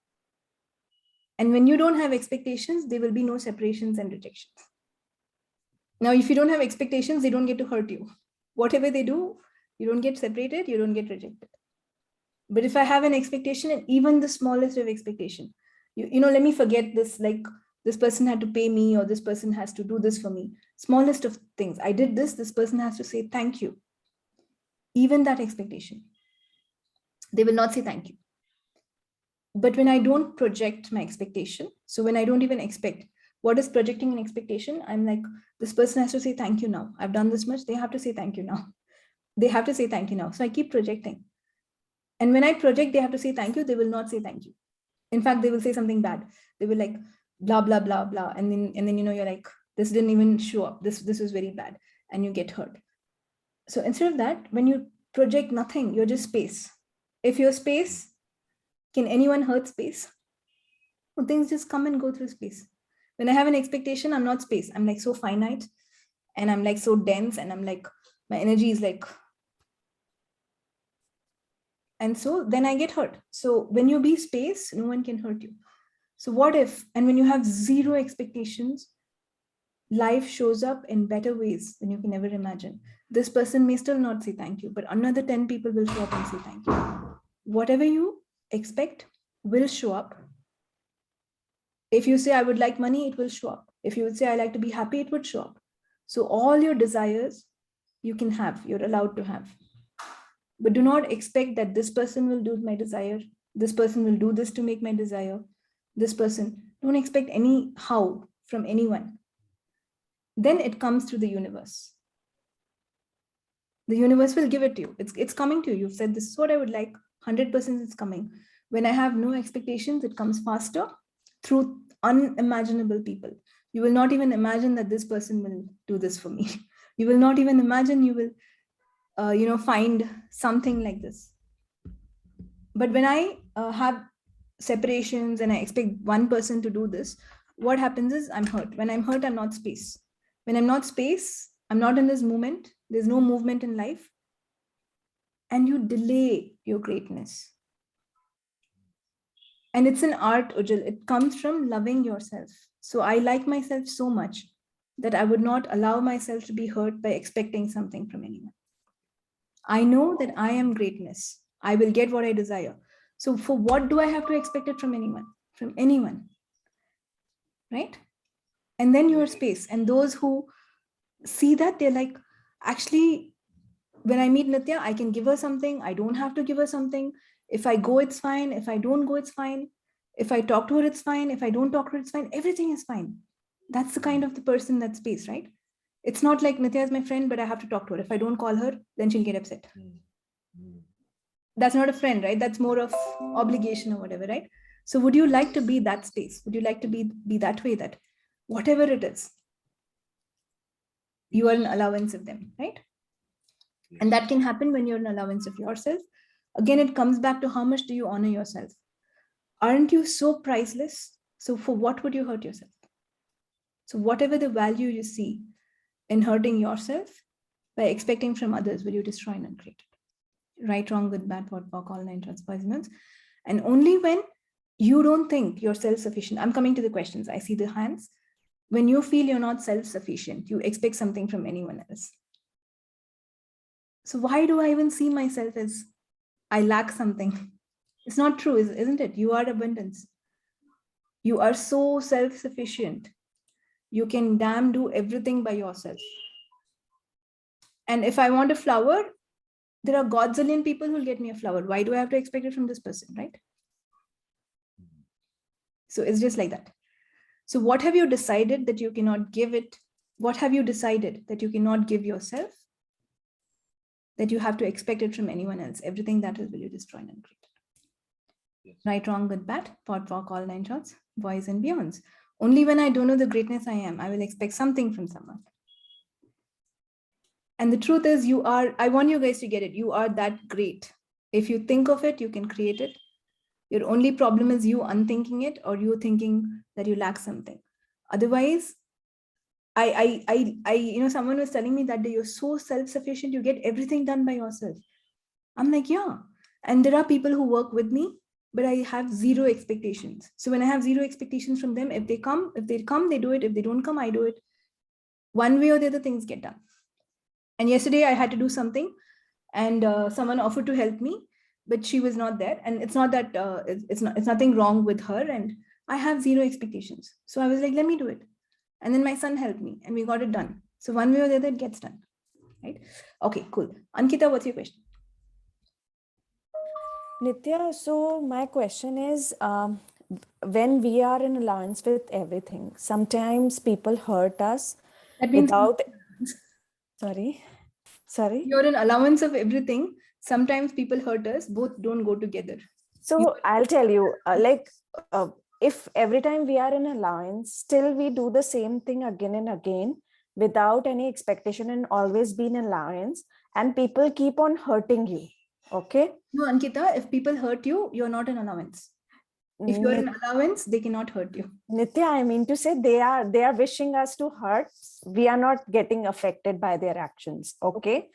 And when you don't have expectations, there will be no separations and rejections. Now, if you don't have expectations, they don't get to hurt you. Whatever they do, you don't get separated, you don't get rejected. But if I have an expectation, and even the smallest of expectation, let me forget this, like this person had to pay me, or this person has to do this for me. Smallest of things. I did this person has to say thank you. Even that expectation, they will not say thank you. But when I don't project my expectation, so when I don't even expect, what is projecting an expectation? I'm like, this person has to say thank you now. I've done this much. They have to say thank you now. They have to say thank you now. So I keep projecting. And when I project, they have to say thank you. They will not say thank you. In fact, they will say something bad. They will like, blah, blah, blah, blah. And then you're like, this didn't even show up. This is very bad. And you get hurt. So instead of that, when you project nothing, you're just space. If you're space, Can anyone hurt space? Well, things just come and go through space. When I have an expectation, I'm not space. I'm like so finite and I'm like so dense and I'm like, my energy is like, and so then I get hurt. So when you be space, no one can hurt you. So what if, and when you have zero expectations, life shows up in better ways than you can ever imagine. This person may still not say thank you, but another 10 people will show up and say thank you. Whatever you expect will show up. If you say, I would like money, it will show up. If you would say, I like to be happy, it would show up. So all your desires you can have, you're allowed to have. But do not expect that this person will do my desire. This person will do this to make my desire. This person, don't expect any how from anyone. Then it comes through the universe. The universe will give it to you. It's coming to you. You've said, this is what I would like. 100% it's coming. When I have no expectations, it comes faster through unimaginable people. You will not even imagine that this person will do this for me. You will not even imagine you will find something like this. But when I have separations and I expect one person to do this, what happens is I'm hurt. When I'm hurt, I'm not space. When I'm not space, I'm not in this moment. There's no movement in life. And you delay your greatness. And it's an art, Ujjwal. It comes from loving yourself. So I like myself so much that I would not allow myself to be hurt by expecting something from anyone. I know that I am greatness. I will get what I desire. So for what do I have to expect it from anyone? From anyone, right? And then your space. And those who see that, they're like, actually, when I meet Nithya, I can give her something. I don't have to give her something. If I go, it's fine. If I don't go, it's fine. If I talk to her, it's fine. If I don't talk to her, it's fine. Everything is fine. That's the kind of the person that space, right? It's not like Nithya is my friend, but I have to talk to her. If I don't call her, then she'll get upset. That's not a friend, right? That's more of obligation or whatever, right? So would you like to be that space? Would you like to be that way, that whatever it is, you are an allowance of them, right? And that can happen when you're an allowance of yourself. Again, it comes back to how much do you honor yourself? Aren't you so priceless? So for what would you hurt yourself? So whatever the value you see in hurting yourself by expecting from others, will you destroy and uncreate it? Right, wrong, good, bad, POD, POC, all nine transpoisons. And only when you don't think you're self-sufficient, I'm coming to the questions. I see the hands. When you feel you're not self-sufficient, you expect something from anyone else. So why do I even see myself as I lack something? It's not true, isn't it? You are abundance. You are so self-sufficient. You can damn do everything by yourself. And if I want a flower, there are godzillion people who will get me a flower. Why do I have to expect it from this person, right? So it's just like that. So what have you decided that you cannot give it? What have you decided that you cannot give yourself? That you have to expect it from anyone else. Everything that is will you destroy and create. Yes. Right, wrong, good, bad, POD, POC, all nine shots, boys and beyonds. Only when I don't know the greatness I am, I will expect something from someone. And the truth is, you are, I want you guys to get it. You are that great. If you think of it, you can create it. Your only problem is you unthinking it or you thinking that you lack something. Otherwise, someone was telling me that day, you're so self-sufficient, you get everything done by yourself. I'm like, yeah. And there are people who work with me, but I have zero expectations. So when I have zero expectations from them, if they come, they do it. If they don't come, I do it. One way or the other, things get done. And yesterday I had to do something and someone offered to help me, but she was not there. And it's not that it's nothing wrong with her. And I have zero expectations. So I was like, let me do it. And then my son helped me and we got it done. So one way or the other, it gets done. Right? Okay, cool. Ankita, what's your question? Nithya, so my question is, when we are in alliance with everything, sometimes people hurt us without... Sorry. You're an allowance of everything. Sometimes people hurt us. Both don't go together. So I'll tell you, if every time we are in alliance, still we do the same thing again and again without any expectation and always be in alliance, and people keep on hurting you. Okay. No, Ankita, if people hurt you, you're not an allowance. If you're an allowance, they cannot hurt you. Nithya, I mean to say they are wishing us to hurt. We are not getting affected by their actions. Okay.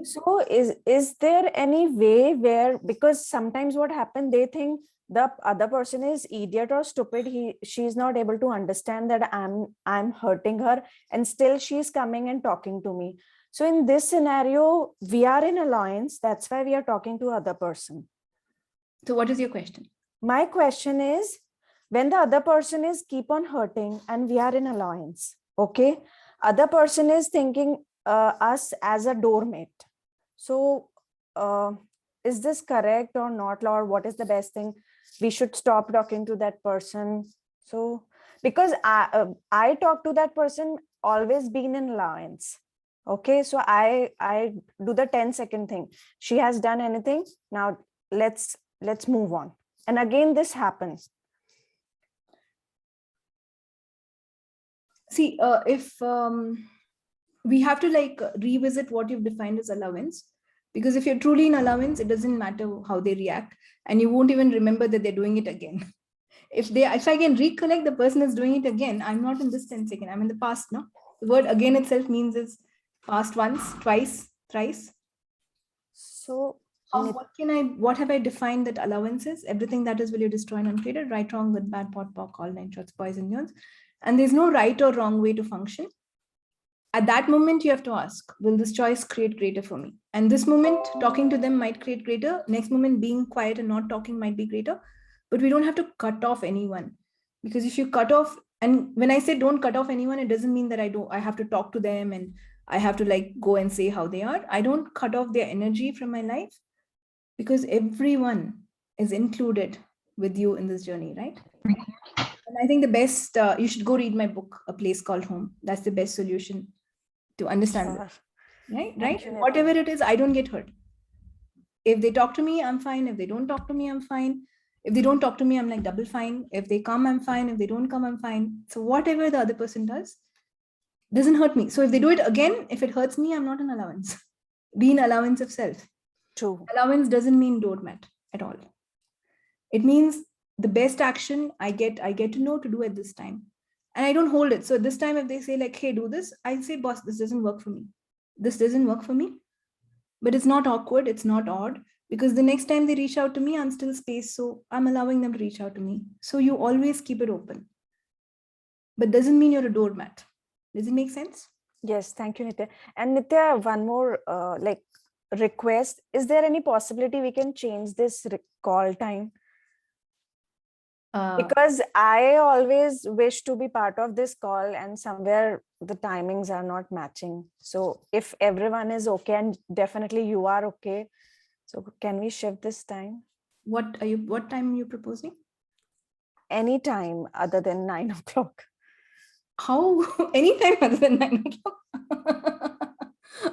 So is there any way where, because sometimes what happens, they think the other person is idiot or stupid. She's not able to understand that I'm hurting her, and still she's coming and talking to me. So in this scenario, we are in alliance. That's why we are talking to other person. So what is your question? My question is, when the other person is keep on hurting and we are in alliance, okay, other person is thinking us as a doormat. So is this correct or not, or what is the best thing? We should stop talking to that person. So because I talk to that person, always been in alliance. Okay, so I do the 10-second thing. She has done anything. Now let's move on. And again, this happens. See, if we have to like revisit what you've defined as allowance, because if you're truly in allowance, it doesn't matter how they react, and you won't even remember that they're doing it again. If I can recollect the person is doing it again, I'm not in this 10-second, I'm in the past now. The word again itself means is past once, twice, thrice. So what have I defined that allowance is? Everything that is will you destroy and uncreated, right, wrong, good, bad, pot, pock, all nine shots, boys and girls. And there's no right or wrong way to function. At that moment, you have to ask, will this choice create greater for me? And this moment, talking to them might create greater. Next moment, being quiet and not talking might be greater. But we don't have to cut off anyone. Because if you cut off, and when I say don't cut off anyone, it doesn't mean that I have to talk to them and I have to like go and say how they are. I don't cut off their energy from my life, because everyone is included with you in this journey, right? And I think the best, you should go read my book, A Place Called Home. That's the best solution to understand this, right? Whatever it is, I don't get hurt. If they talk to me, I'm fine. If they don't talk to me, I'm fine. If they don't talk to me, I'm like double fine. If they come, I'm fine. If they don't come, I'm fine. So whatever the other person does doesn't hurt me. So if they do it again, if it hurts me, I'm not an allowance. Be an allowance of self. true. Allowance doesn't mean doormat at all. It means the best action I get to know to do at this time. And I don't hold it. So this time, if they say like, hey, do this, I say, boss, this doesn't work for me. This doesn't work for me. But it's not awkward. It's not odd, because the next time they reach out to me, I'm still space. So I'm allowing them to reach out to me. So you always keep it open. But doesn't mean you're a doormat. Does it make sense? Yes, thank you, Nithya. And Nithya, one more request. Is there any possibility we can change this call time? Because I always wish to be part of this call, and somewhere the timings are not matching. So if everyone is okay, and definitely you are okay, so can we shift this time? What time are you proposing? Any time other than 9 o'clock. How? Anytime other than 9 o'clock?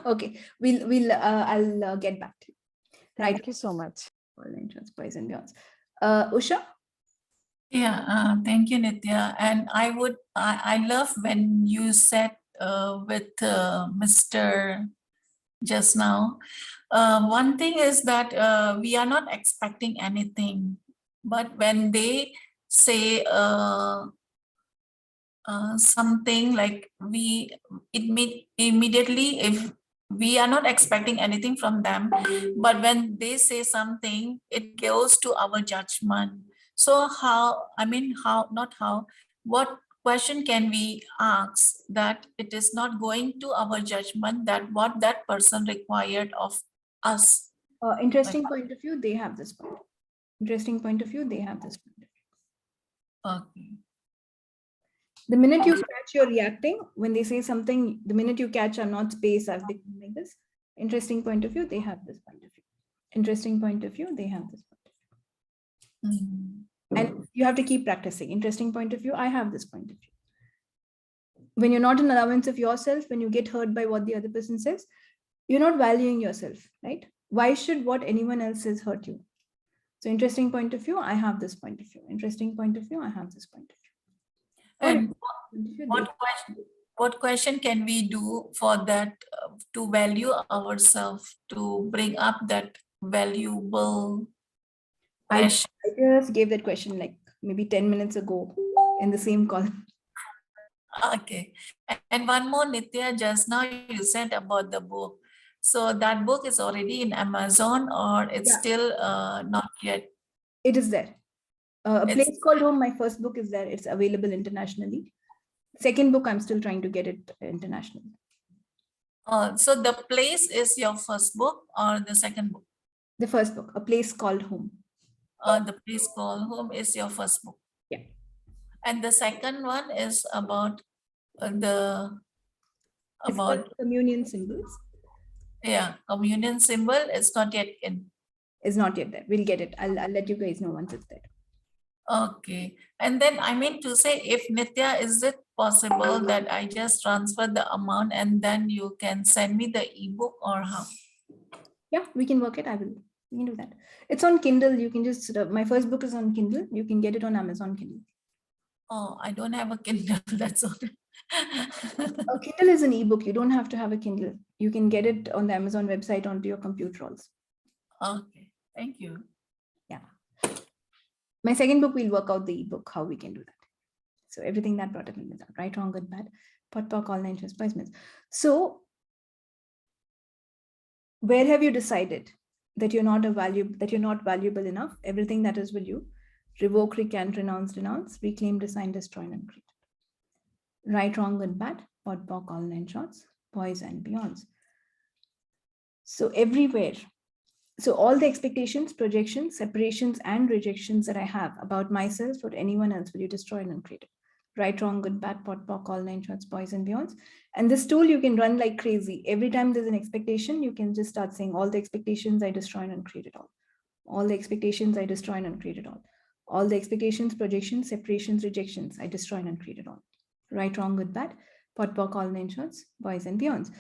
Okay, I'll get back to you. Thank you so much. Boys and girls. Usha? Yeah, thank you, Nithya. And I love when you said with Mr. just now, one thing is that we are not expecting anything, but when they say something like immediately, if we are not expecting anything from them, but when they say something, it goes to our judgment. So what question can we ask that it is not going to our judgment, that what that person required of us? Interesting point of view, they have this point. Interesting point of view, they have this point. Okay. The minute you catch, you're reacting. When they say something, the minute you catch, I'm not space, I've become like this. Interesting point of view, they have this point of view. Interesting point of view, they have this point of view. And you have to keep practicing. Interesting point of view, I have this point of view. When you're not an allowance of yourself, when you get hurt by what the other person says, you're not valuing yourself, right? Why should what anyone else says hurt you? So interesting point of view, I have this point of view. Interesting point of view, I have this point of view. And what question can we do for that, to value ourselves, to bring up that valuable I question. just gave that question like maybe 10 minutes ago in the same call. Okay. And one more, Nithya, just now you said about the book. So that book is already in Amazon, or it's Yeah. still not yet? It is there. A It's- Place Called Home, my first book is there. It's available internationally. Second book, I'm still trying to get it internationally. So the place is your first book or the second book? The first book, A Place Called Home. The place called Home is your first book. Yeah. And the second one is about It's called Communion Symbols. communion symbol. It's not yet in. Is not yet there. We'll get it. I'll let you guys know once it's there. Okay. And then I mean to say, if Nithya, is it possible that I just transfer the amount and then you can send me the ebook, or how? Yeah, we can work it. We can do that. It's on Kindle. You can just, my first book is on Kindle. You can get it on Amazon Kindle. Oh, I don't have a Kindle. That's all. A Kindle is an ebook. You don't have to have a Kindle. You can get it on the Amazon website onto your computer also. Okay. Thank you. Yeah. My second book, we'll work out the ebook, how we can do that. So everything that brought up in that, right, wrong, good, bad, pot, pock, all nine, twice, minutes. So where have you decided that you're not valuable enough? Everything that is with you, revoke, recant, renounce, denounce, reclaim, design, destroy, and uncreate. Right, wrong, good, bad, pot, pock, all nine shots, boys and beyonds. So everywhere. So all the expectations, projections, separations, and rejections that I have about myself or anyone else, will you destroy and uncreate it? Right, wrong, good, bad, pot, pock, all nine shots, boys and beyonds. And this tool you can run like crazy. Every time there's an expectation, you can just start saying, all the expectations, I destroy and uncreate it all. All the expectations, I destroy and uncreate it all. All the expectations, projections, separations, rejections, I destroy and uncreate it all. Right, wrong, good, bad, pot, pock, all nine shots, boys and beyonds.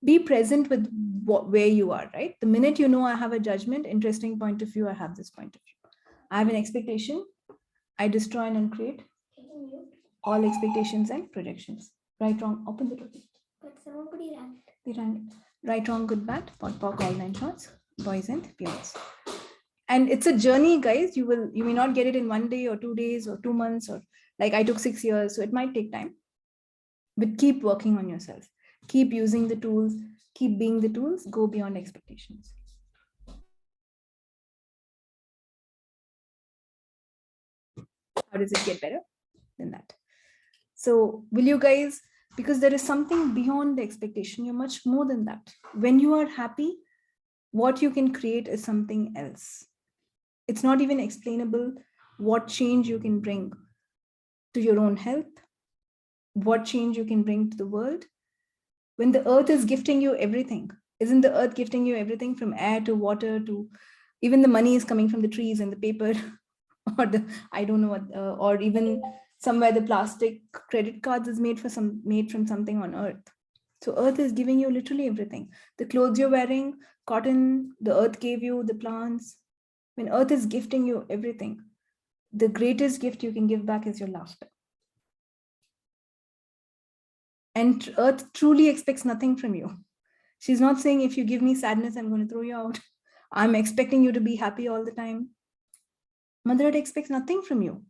Be present with where you are, right? The minute you know I have a judgment, interesting point of view, I have this point of view. I have an expectation, I destroy and uncreate all expectations and projections. Right, wrong, open the door. But somebody ran it. They ran it. Right, wrong, good, bad, pot, pock, all nine shots, boys and beyonds. And it's a journey, guys. You may not get it in 1 day or 2 days or 2 months, or like I took 6 years, so it might take time. But keep working on yourself. Keep using the tools, keep being the tools, go beyond expectations. How does it get better than that? So will you guys, because there is something beyond the expectation, you're much more than that. When you are happy, what you can create is something else. It's not even explainable what change you can bring to your own health, what change you can bring to the world. When the earth is gifting you everything, isn't the earth gifting you everything from air to water to even the money is coming from the trees and the paper or the, I don't know what, or even somewhere the plastic credit cards is made from something on earth. So earth is giving you literally everything. The clothes you're wearing, cotton, the earth gave you, the plants. When earth is gifting you everything, the greatest gift you can give back is your laughter. And earth truly expects nothing from you. She's not saying, if you give me sadness, I'm going to throw you out. I'm expecting you to be happy all the time. Mother Earth expects nothing from you.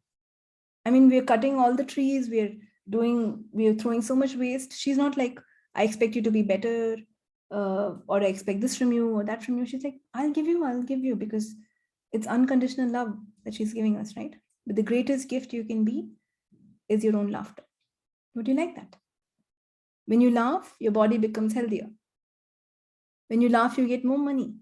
I mean, we're cutting all the trees, we're throwing so much waste. She's not like, I expect you to be better, or I expect this from you or that from you. She's like, I'll give you, because it's unconditional love that she's giving us, right? But the greatest gift you can be is your own laughter. Would you like that? When you laugh, your body becomes healthier. When you laugh, you get more money.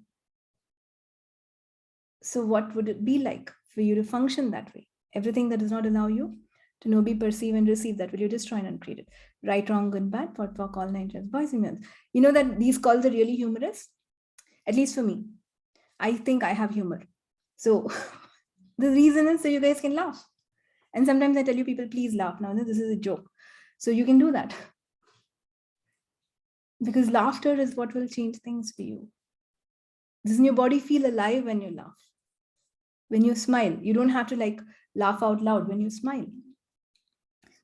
So what would it be like for you to function that way? Everything that does not allow you to know, be, perceive, and receive, that will you destroy and uncreate it. Right, wrong, good, bad, pot, pock, all nine shots, boys and girls. You know that these calls are really humorous? At least for me. I think I have humor. So the reason is so you guys can laugh. And sometimes I tell you people, please laugh. Now this is a joke. So you can do that. Because laughter is what will change things for you. Doesn't your body feel alive when you laugh? When you smile, you don't have to like laugh out loud when you smile.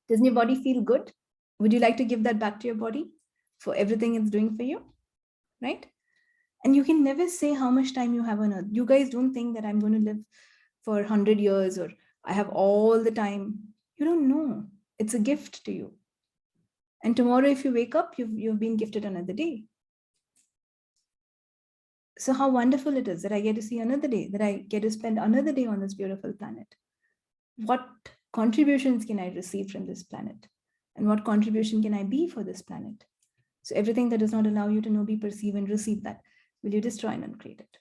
Doesn't your body feel good? Would you like to give that back to your body for everything it's doing for you? Right? And you can never say how much time you have on earth. You guys don't think that I'm going to live for 100 years or I have all the time. You don't know. It's a gift to you. And tomorrow, if you wake up, you've been gifted another day. So how wonderful it is that I get to see another day, that I get to spend another day on this beautiful planet. What contributions can I receive from this planet? And what contribution can I be for this planet? So everything that does not allow you to know, be, perceive, and receive that, will you destroy and uncreate it?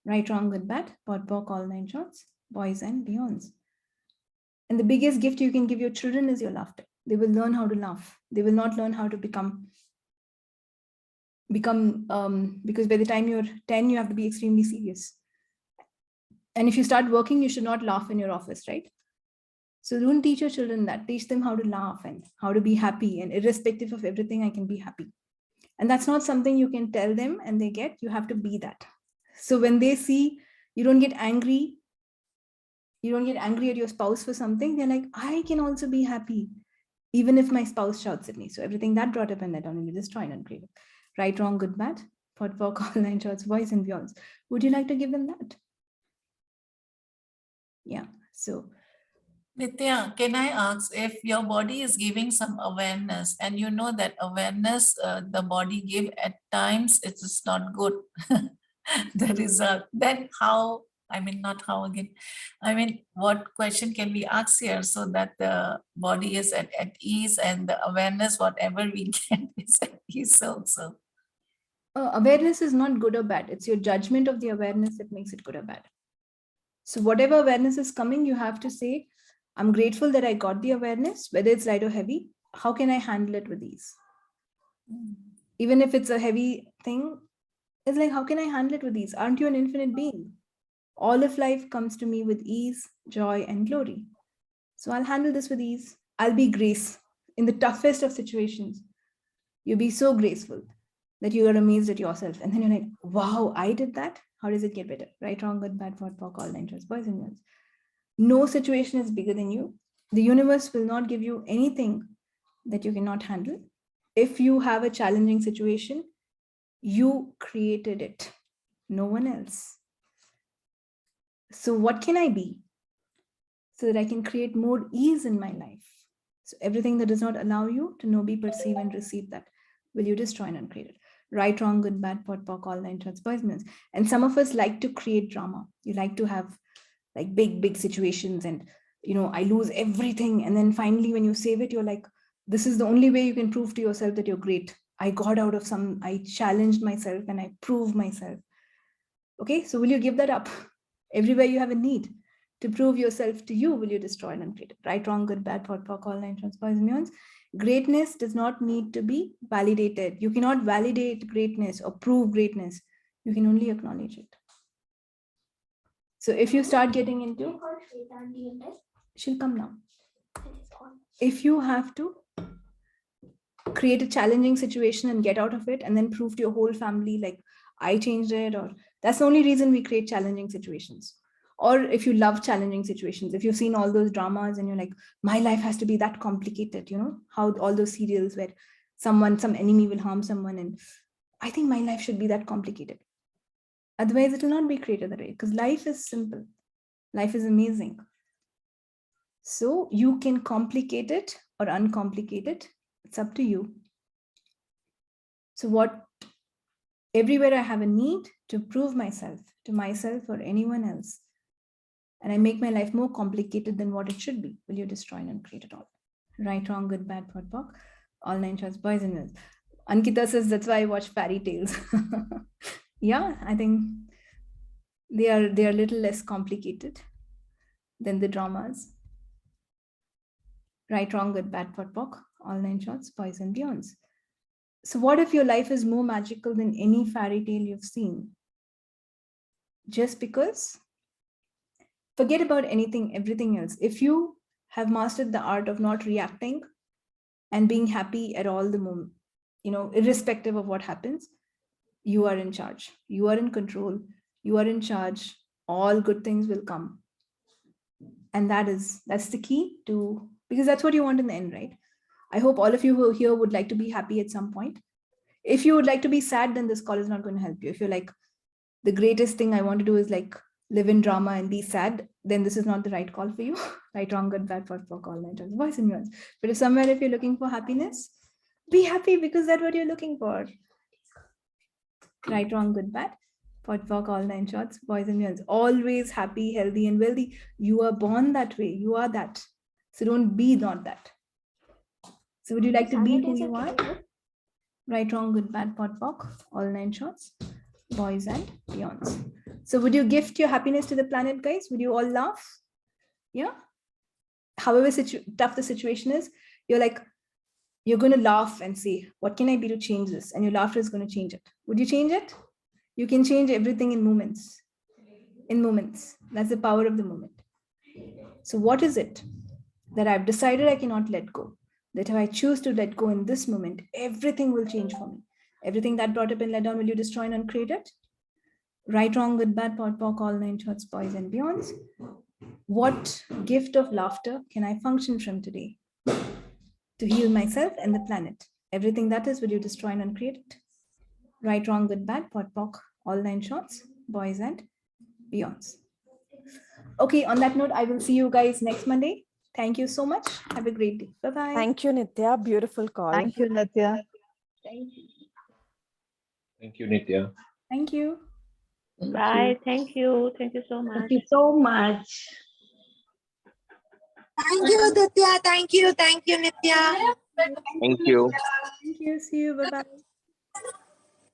Right, wrong, good, bad, POD, POC, all 9 shorts, boys and beyonds. And the biggest gift you can give your children is your laughter. They will learn how to laugh. They will not learn how to become because by the time you're 10, you have to be extremely serious. And if you start working, you should not laugh in your office, right? So don't teach your children that. Teach them how to laugh and how to be happy, and irrespective of everything, I can be happy. And that's not something you can tell them and they get. You have to be that. So when they see you don't get angry, at your spouse for something, they're like, I can also be happy, even if my spouse shouts at me. So everything that brought up in that, only destroy and uncreate it. Right, wrong, good, bad, POD, POC, all 9 shorts, boys and beyonds. Would you like to give them that? Yeah. So Nithya, can I ask, if your body is giving some awareness and you know that awareness the body give at times, it is not good, the result, then how, I mean, not how again, I mean, what question can we ask here so that the body is at ease and the awareness, whatever we get is at ease also? awareness is not good or bad. It's your judgment of the awareness that makes it good or bad. So whatever awareness is coming, you have to say, I'm grateful that I got the awareness, whether it's light or heavy. How can I handle it with ease? Even if it's a heavy thing, it's like, how can I handle it with ease? Aren't you an infinite being? All of life comes to me with ease, joy, and glory. So I'll handle this with ease. I'll be grace in the toughest of situations. You'll be so graceful that you are amazed at yourself. And then you're like, wow, I did that. How does it get better? Right, wrong, good, bad, POD, POC, all 9 shorts, boys and girls. No situation is bigger than you. The universe will not give you anything that you cannot handle. If you have a challenging situation, you created it, no one else. So what can I be so that I can create more ease in my life? So everything that does not allow you to know, be, perceive, and receive that, will you destroy and uncreate it? Right, wrong, good, bad, POD, POC, all 9 shorts, boys and girls. And some of us like to create drama. You like to have like big situations, and I lose everything, and then finally when you save it, you're like, this is the only way you can prove to yourself that you're great. I challenged myself and I proved myself. Okay, so will you give that up? Everywhere you have a need to prove yourself to you, will you destroy and uncreate it? Right, wrong, good, bad, POD, POC, all 9 shorts, boys and beyonds. Greatness does not need to be validated. You cannot validate greatness or prove greatness. You can only acknowledge it. So if you start getting into, she'll come now. If you have to create a challenging situation and get out of it and then prove to your whole family, like, I changed it, or that's the only reason we create challenging situations. Or if you love challenging situations, if you've seen all those dramas and you're like, my life has to be that complicated, how all those serials where some enemy will harm someone, and I think my life should be that complicated. Otherwise, it will not be created that way, because life is simple. Life is amazing. So you can complicate it or uncomplicate it. It's up to you. So everywhere I have a need to prove myself to myself or anyone else, and I make my life more complicated than what it should be, will you destroy and uncreate it all? Right, wrong, good, bad, POD, POC, all 9 shorts, boys and girls. Ankita says, that's why I watch fairy tales. Yeah, I think they are a little less complicated than the dramas. Right, wrong, good, bad, POD, POC, all 9 shorts, boys and beyonds. So what if your life is more magical than any fairy tale you've seen? Just because? Forget about everything else. If you have mastered the art of not reacting and being happy at all the moment, irrespective of what happens, you are in charge. You are in control. You are in charge. All good things will come. And that's the key to, because that's what you want in the end, right? I hope all of you who are here would like to be happy at some point. If you would like to be sad, then this call is not going to help you. If you're like, the greatest thing I want to do is like live in drama and be sad, then this is not the right call for you. Right, wrong, good, bad, for all night, voice and nuance. But if somewhere, if you're looking for happiness, be happy because that's what you're looking for. Right, wrong, good, bad, for all 9 shots, boys and nuance. Always happy, healthy, and wealthy. You are born that way. You are that. So don't be not that. So would you like to be who you are? Right, wrong, good, bad, POC, all 9 shots, boys and beyonds. So would you gift your happiness to the planet, guys? Would you all laugh? Yeah. However tough the situation is, you're going to laugh and say, what can I be to change this? And your laughter is going to change it. Would you change it? You can change everything in moments. In moments. That's the power of the moment. So what is it that I've decided I cannot let go? That if I choose to let go in this moment, everything will change for me. Everything that brought up and let down, will you destroy and uncreate it? Right, wrong, good, bad, POC, all 9 shots, boys and beyonds. What gift of laughter can I function from today to heal myself and the planet? Everything that is, will you destroy and uncreate it? Right, wrong, good, bad, POC, all 9 shots, boys and beyonds. Okay, on that note, I will see you guys next Monday. Thank you so much. Have a great day. Bye-bye. Thank you, Nithya. Beautiful call. Thank you, Nithya. Thank you. Thank you, Nithya. Thank you. Bye. Thank you. Thank you so much. Thank you so much. Thank you, Nithya. Thank you, Nithya. Thank you. Thank you. See you. Bye-bye.